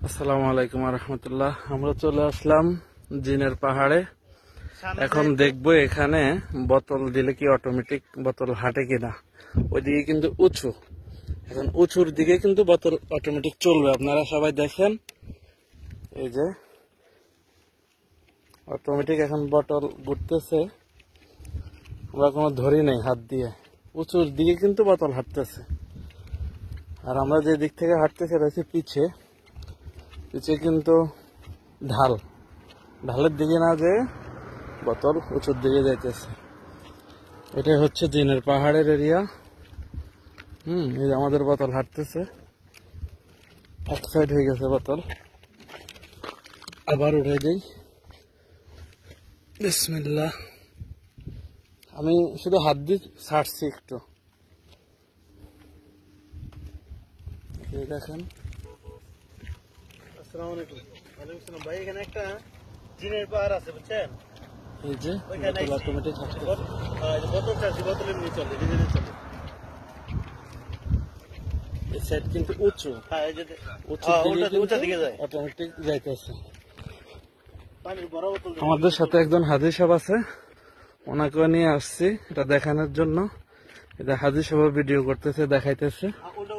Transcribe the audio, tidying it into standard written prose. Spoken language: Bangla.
আসসালামু আলাইকুম রহমতুল্লাহ। আমরা চলে আসলাম জিনের পাহাড়ে। এখন দেখবো এখানে বোতল দিলে কি অটোমেটিক বোতল হাঁটে কিনা। ওইদিকে কিন্তু উঁচু, এখন উঁচুর দিকে কিন্তু বোতল অটোমেটিক চলবে। আপনারা সবাই দেখেন, এই যে অটোমেটিক এখন বোতল ঘুরতেছে। আমরা কোনো ধরি নেই হাত দিয়ে, উঁচুর দিকে কিন্তু বোতল হাঁটতেছে। আর আমরা যে দিক থেকে হাঁটতেছি এটা হচ্ছে পিছে কিন্তু ঢালের দিকে না যে বোতল উঁচুর দিকে যাইতেছে। এটাই হচ্ছে জিনের পাহাড়ের এরিয়া। এই যে আমাদের বোতল হাঁটতেছে, এক সাইড হয়ে গেছে বোতল। আবার উঠে যাই, বিসমিল্লাহ। আমি শুধু হাত দিয়ে ছাড়ছি একটু, দেখেন। আসসালামু আলাইকুম। ওয়ালাইকুম আসসালাম ভাই, এখানে একটা জিনের পাহাড় আছে বুঝছেন? এই যে বোতল অটোমেটিক হাঁটতেছে। বোতল চাচ্ছি, বোতলের নিয়ে চলে, নিজে চলে। এই সাইড কিন্তু উঁচু, হ্যাঁ, এই যে উঁচুর দিকে যায়, অটোমেটিক যাইতেছে। পানির বড় বোতল। আমাদের সাথে একজন হাজি সাহেব আছে, ওনাকে নিয়ে আসছি এটা দেখানোর জন্য। এটা হাজি সাহেব ভিডিও করতেছে, দেখাইতেছে। উল্টা